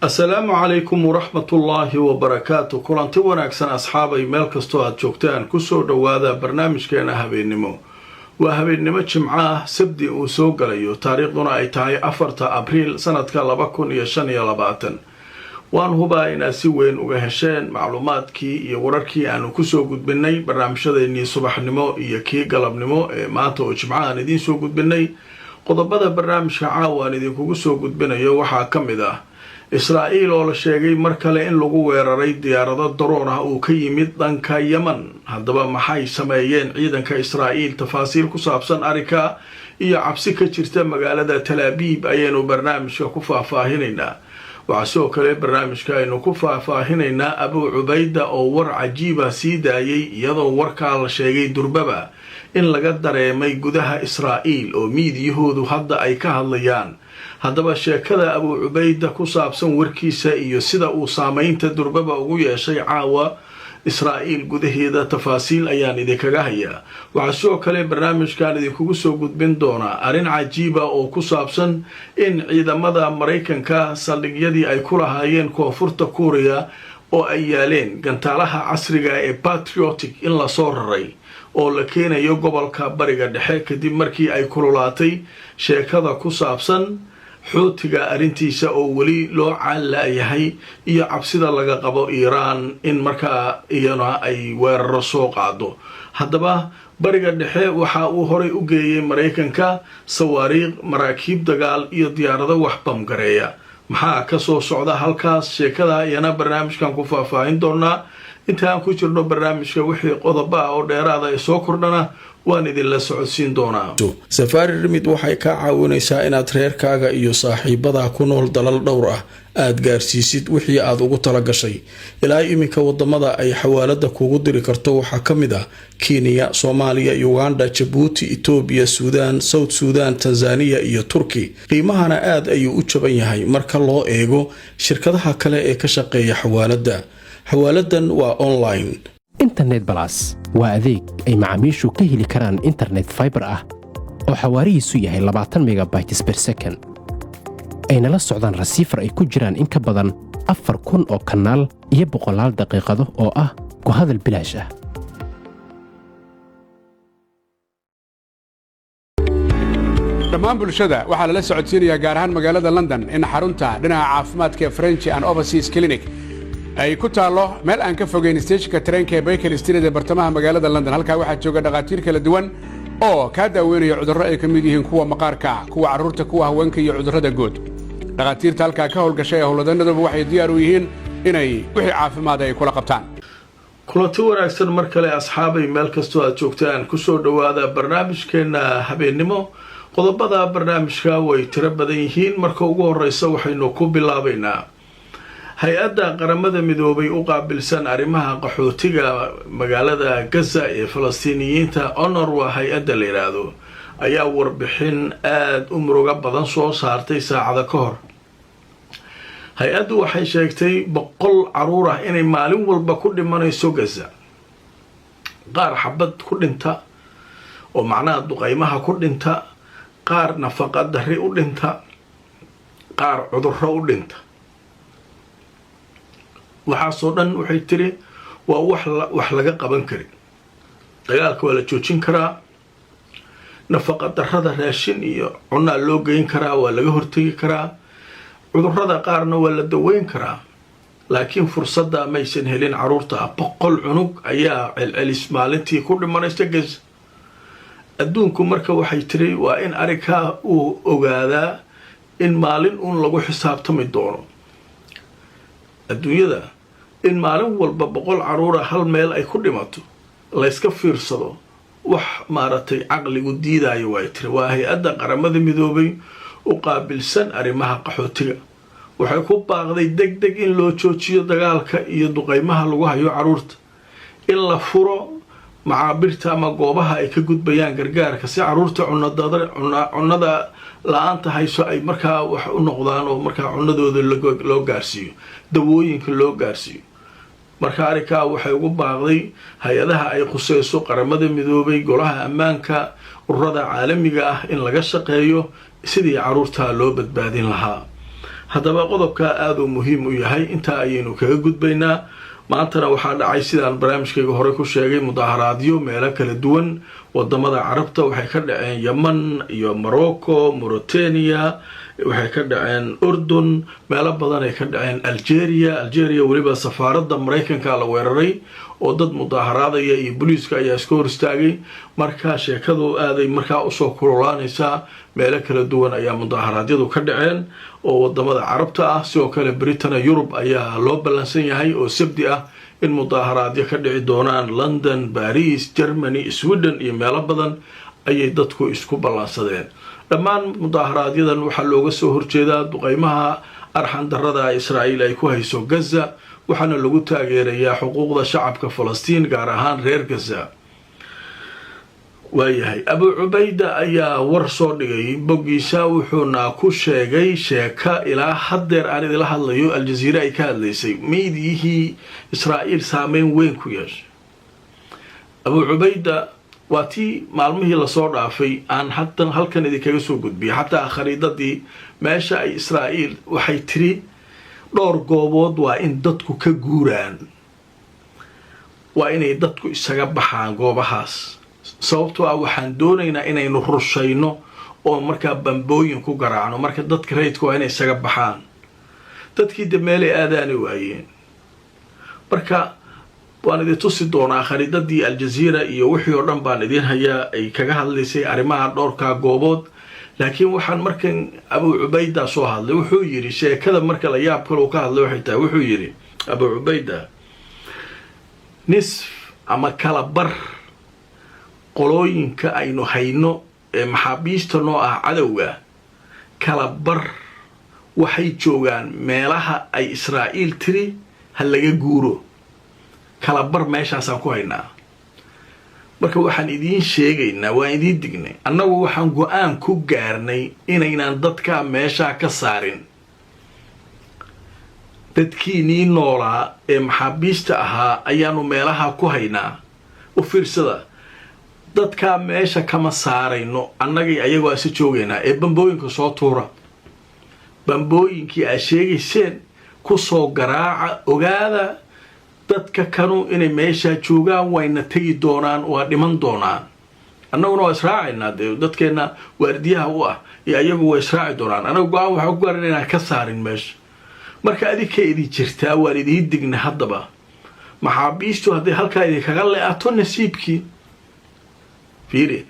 السلام عليكم ورحمة الله وبركاته كلانتي wanaagsan asxaabay meel kasto aad joogtaan ku soo dhawaada barnaamijkeena habeenimo waa habeenimo jimco ah sabti uu soo galayo taariikhduna ay tahay 4 Abriil sanadka 2025 waan hubaa inaad si weyn uga hesheen macluumaadkii iyo wararkii aanu ku soo gudbinay barnaamijyadeennii subaxnimo iyo kii galabnimo ee maanta oo jimco aan idiin soo gudbinay qodobada barnaamijka caawa aan idinkugu soo gudbinayo waxaa ka mid ah Israa'iil oo la sheegay mar kale in lagu weeraray diyaarado daroon ah oo ka yimid dhanka Yemen haddaba maxay sameeyeen ciidanka Israa'iil tafaasiil ku saabsan arrinka iyo cabsi ka jirta magaalada Tel Aviv ayaynu barnaamijka ku faahfaahinaynaa waxaa sidoo kale barnaamijka aynu ku faahfaahinaynaa Abu Ubayda oo war cajiiba sii daayay iyadoo warkaa la sheegay durbaba in laga dareemay gudaha Israa'iil oo miidiyahoodu hadda ay ka hadlayaan haddaba sheekada Abu Ubayda ku saabsan warkiisa iyo sida uu saameynta durbaba ugu yeeshay caawa Israa'iil gudaheeda tafaasiil ayaan idinkaga hayaa waxaa sidoo kale barnaamijkan idinkugu soo gudbin doonaa arrin cajiiba oo ku saabsan in ciidamada Mareykanka saldhigyadii ay ku lahaayeen koonfurta Kuuriya oo ay yaaleen gantaalaha casriga ee Patriotic in la soo raray oo la keenayo gobolka bariga dhexe kadib markii ay kululaatay sheekada ku saabsan xuutiga arintiisa oo wali loo caalayahay iyo cabsida laga qabo Iiraan in markaa iyana ay weeraro soo qaado haddaba bariga dhexe waxa uu horay u geeyay Mareykanka sawaariikh maraakiib dagaal iyo diyaarado wax bamgareeya maxaa ka soo socda halkaas sheekada ayana barnaamijkan ku faahfaahin doonaa inta aan ku jirno barnaamijka wixii qodob ah oo dheeraad ah soo kordhana waan idin la socodsiin doonaa Safari Remit waxay ka caawinaysaa inaad reerkaaga iyo saaxiibada ku nool dalal dhowr ah aad gaarsiisid wixii aad ugu tala gashay ilaa iminka wadamada ay xawaalada kugu diri karto waxa kamid ah Kenya, Soomaaliya, Uganda, Djibouti, Ethiopia, Sudan, South Sudan, Tanzania iyo Turkey qiimahana aad ayuu u jaban yahay marka loo eego shirkadaha kale ee ka shaqeeya xawaalada xawaaladan waa online internet plus waa adeeg ay macaamiishu ka heli karaan internet fiber ah oo xawaarihiisu yahay 20 megabytes per second ayna la socdaan rasiifar ay ku jiraan in ka badan 4,000 oo kanaal iyo 100 daqiiqado oo ah ku hadal bilaash ah dhammaan bulshada waxaa lala socodsiinayaa gaar ahaan magaalada London in xarunta dhinaca caafimaadka French and Overseas Clinic ay ku taalo meel aan ka fogeyn stationka tareenka ee Baker Street ee bartamaha magaalada London halka waxaa jooga dhaqaatiir kala duwan oo ka daaweynaya cudurro ay ka mid yihiin kuwa maqaarka kuwa carruurta kuwa haweenka iyo cudurrada guud dhaqaatiirta halka ka howlgashay howladaynadoodu waxay diyaar u yihiin inay wixii caafimaad ay kula qabtaan kulanti wanaagsan mar kale asxaabay meel kastoo aad joogtaan ku soo dhawaada barnaamijkeena habeenimo qodobada barnaamijka way tiro badan yihiin marka ugu horeysa waxaynu ku bilaabaynaa hay-adda qaramada midoobay u qaabilsan arrimaha qaxootiga magaalada Gaza ee Falastiiniyiinta UNRWA hay-adda la yiraahdo ayaa warbixin aad u muruga badan soo saartay saacada ka hor hay-addu waxay sheegtay 100 caruur ah inay maalin walba ku dhimanayso Gaza qaar xabad ku dhinta oo macnaha duqeymaha ku dhinta qaar nafaqa darri u dhinta qaar cudurro u dhinta waxaasoo dhan waxay tiri waa wax laga qaban karin dagaalka waa la joojin karaa nafaqa darrada raashin iyo cunaa loo geyn karaa waa laga hortegi karaa cudurrada qaarna waa la daweyn karaa laakiin fursadda maysan helin caruurta 100 cunug ayaa celcelis maalintii ku dhimanaysa Gaza adduunku marka waxay tiri waa in arrinka uu ogaadaa in maalin uun lagu xisaabtami doono adduunyada in maalin walba 100 caruur hal meel ay ku dhimato la iska fiirsado wax maaratay aqligu diidayo way tiri waa hay-adda qaramada midoobay u qaabilsan arrimaha qaxootiga waxay ku baaqday degdeg in loo joojiyo dagaalka iyo duqeymaha lagu hayo caruurta in la furo macaabirta ama goobaha ay ka gudbayaan gargaarka si caruurta cunada la'aanta hayso ay markaa wax u noqdaan oo markaa cunadooda loo gaarsiiyo dawooyinka loo gaarsiiyo marka arrinkaa waxay ugu baaqday hay-adaha ay khusayso qaramada midoobay golaha ammaanka ururada caalamiga ah in laga shaqeeyo sidii caruurta loo badbaadin lahaa haddaba qodobkaa aada u muhiim u yahay intaa ayaynu kaga gudbaynaa. maantana waxaa dhacay sidaan barnaamijkayga hore ku sheegay mudaaharaadyo meelo kala duwan wadamada carabta. waxay ka dhaceen yeman iyo morocco, mauritania, waxay ka dhaceen urdun, meelo badan ay ka dhaceen algeria weliba safaaradda maraykanka la weeraray oo dad mudaaharaadaya iyo booliiska ayaa iska hor istaagay. markaa sheekadu aaday markaa usoo kululaanaysaa. meelo kala duwan ayaa mudaaharaadyadu ka dhaceen oo wadamada carabta ah. sidoo kale britain yurub ayaa loo ballansan yahay oo sabdi ah in mudaaharaadyo ka dhici doonaan london, baris, germany, sweden iyo meelo badan ayay dadku isku ballansadeen. dhammaan mudaaharaaadyadan waxaa looga soo horjeedaa duqeymaha arxan darada israa'iil ay ku hayso gaza, waxaana lagu taageerayaa xuquuqda shacabka falastiin gaar ahaan reer gaza. waayahay abu cubayda ayaa war soo dhigay boggiisa, wuxuuna ku sheegay sheeka ilaa haddeer aan idila hadlayo aljaziira ay ka hadlaysay meydiyihii israa'iil saameyn weyn ku yeeshay. abu cubayda waa tii maalmihii lasoo dhaafay aan haddan halkan idinkaga soo gudbiyay. xataa khariidadii meesha ay israa'iil waxay tiri dhowr goobood waa in dadku ka guuraan, waa inay dadku isaga baxaan goobahaas. sababtoo ah waxaan doonaynaa inaynu rushayno oo markaa bambooyin ku garaacno. marka dadka rayidka waa inay isaga baxaan. dadkii de meelay aadaani waayeen. marka waan idin tusi doonaa khariidadii aljaziira iyo wixii oo dhan baan idin hayaa ay kaga hadlaysay arrimaha dhowrkaa goobood. laakiin waxaan markan abu cubayda soo hadlay, wuxuu yidhi sheekada marka la yaab kale uu ka hadlay waxay tahay, wuxuu yidhi abu cubayda nisf ama kala bar qolooyinka aynu hayno ee maxaabiista noo ah cadowga, kala bar waxay joogaan meelaha ay israa'iil tiri ha laga guuro. kala bar meeshaasaan ku haynaa. marka waxaan idiin sheegaynaa, waan idiin dignay, annagu waxaan go-aan ku gaarnay inaynaan dadkaa meeshaa ka saarin. dadkiinii noolaa ee maxaabiista ahaa ayaanu meelaha ku haynaa. u fiirsada, dadkaa meesha kama saarayno. annagay ayagoo isa joogaynaa ee bambooyinka soo tuura. bambooyinkii aad sheegayseen ku soo garaaca, ogaada dadka kanu inay meeshaa joogaan, wayna tegi doonaan, waa dhiman doonaan. annaguna waa israacaynaa, dee dadkeenna waardiyaha u ah iyo ayagu waa israaci doonaan. annaga go-aan waxaa ku gaaran inaan ka saarin meesha. marka adinka idin jirtaa, waan idiin dignay. haddaba maxaabiistu hadday halkaa idinkaga le-ato nasiibkii. fiiri,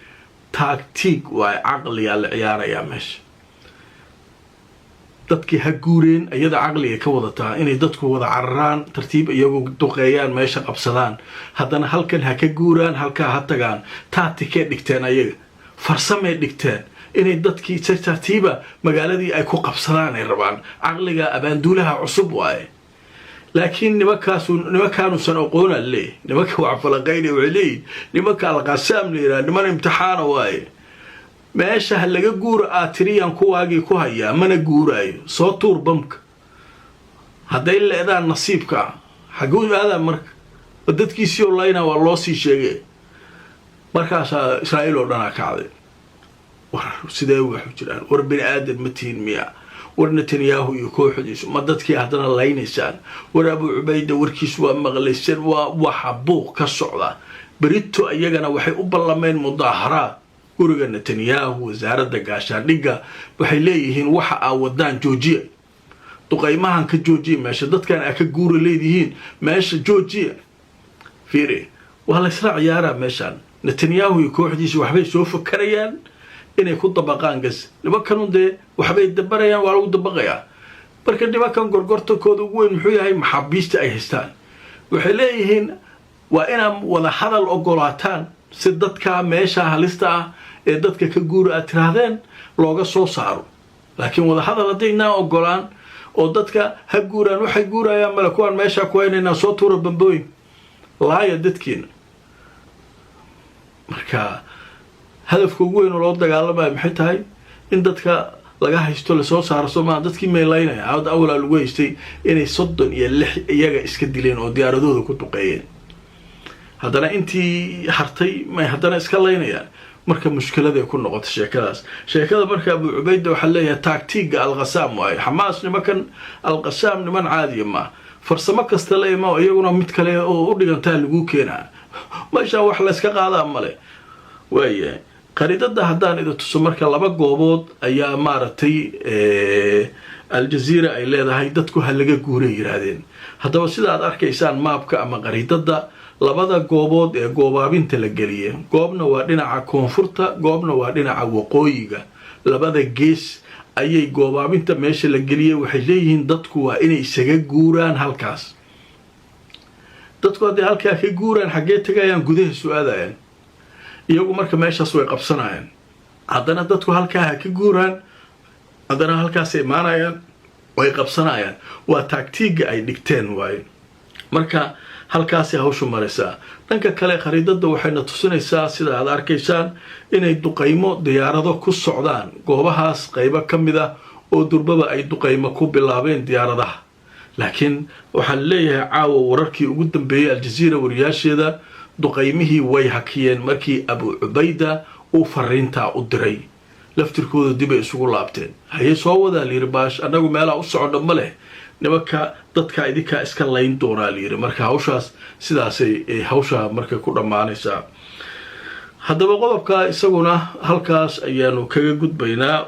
taagtiig waa caqligaa la ciyaarayaa meesha. dadkii ha guureen, iyada caqliga ka wadataa inay dadku wada cararaan, tartiib iyagu duqeeyaan, meesha qabsadaan, haddana halkan ha ka guuraan, halkaa ha tagaan. taatikee dhigteen, ayaga farsamay dhigteen inay dadkii si tartiiba magaaladii ay ku qabsadaan ay rabaan. caqliga abaanduulaha cusub waaye. laakiin nimankaanusan aqoona leeyahy. nimanka wacfalaqayna waxay leeyihin nimanka alqasaam la yidhaha niman imtixaana waaye. meesha ha laga guuro aad tiriyaan kuwaagii ku hayaa, mana guuraayo. soo tuur bamka. hadday leedaan nasiibka xaguu aadaan marka. dadkiisii oo layna waa loo sii sheegay. markaasaa israa'iil oo dhanaa kacday. war sidee waxu jiraan? war bini aadan ma tihiin miya? war netanyahu iyo kooxdiisu ma dadkii haddana laynaysaan? war abu cubayda warkiisu waa maqlayseen. waa waxa buuq ka socda. berito iyagana waxay u ballameen mudaaharaad guriga netanyahu, wasaaradda gaashaandhigga waxay leeyihiin waxa aa wadaan joojiya. duqaymahan ka joojiya meesha. dadkan aa ka guura leedihiin meesha joojiya. fiiri, waa laysla ciyaaraa meeshaan. netanyahu iyo kooxdiisa waxbay soo fakarayaan inay ku dabaqaan gaza. nimankanu dee waxbay dabarayaan, waa lagu dabaqayaa. marka nimankan gorgortankooda ugu weyn muxuu yahay? maxaabiista ay haystaan. waxay leeyihiin waa inaad wada hadal ogolaataan si dadkaa meesha halista ah ee dadka ka guura aad tiraahdeen looga soo saaro. laakiin wada hadal haddaynaa ogolaan oo dadka ha guuraan, waxay guurayaan male. kuwaan meeshaa ku haynaynaa, soo tuura bambooyin, laaya dadkiina. marka hadafka ugu weyn oo loo dagaalamayo maxay tahay? in dadka laga haysto lasoo saaro. somaa dadkii meelaynaya awalaa lagu haystay inay 36 iyaga iska dileen oo diyaaradooda ku duqeeyeen. haddana intii hartay may haddana iska laynayaan. marka mushkiladay ku noqoto sheekada marka Abu Ubayda waxa leeyahay tactiga al-Qassam way Hamas nimankan al-Qassam niman caadi ma farsamo kasta leeyma iyaguna mid kale oo u dhiganta lagu keenaa meesha wax la iska qaadaa male way qaridada haddaan ido tuso marka laba goobood ayaa maartay Al-Jazeera ay leedahay dadku halaga guuray yiraahdeen haddaba sida aad arkaysaan maapka ama qaridada labada goobood ee goobaabinta la geliyay goobna waa dhinaca koonfurta goobna waa dhinaca waqooyiga labada gees ayay goobaabinta meesha la geliyay waxay leeyihiin dadku waa inay isaga guuraan halkaas dadku hadii halka ka guuraan xagee tagayaan gudaha su'aadayaan iyagu marka meeshaas way qabsanayaan haddana dadku halka ka guuraan haddana halkaas ay maanayaan way qabsanayaan waa tactiga ay dhigteen waay marka halkaas ay hawshu maraysaa dhanka kale qaridada waxayna tusinaysaa sida aad arkaysaan inay duqeymo diyaarado ku socdaan goobahaas qaybo kamid ah oo durbaba ay duqeymo ku bilaabeen diyaaradaha laakiin waxa leeyahay caawa wararkii ugu dambeeyay Al-Jazeera wariyaasheeda duqeymihii way hakiyeen markii Abu Ubayda uu fariinta u diray laftirkooda dib ay isugu laabteen hayay soo wada liirbash anagu meelaha u socdo ma leh nimanka dadka idinka iska layn doonaa liir marka hawshaas sidaas ay hawsha marka ku dhamaanaysaa haddaba qodobka isaguna halkaas ayaanu kaga gudbaynaa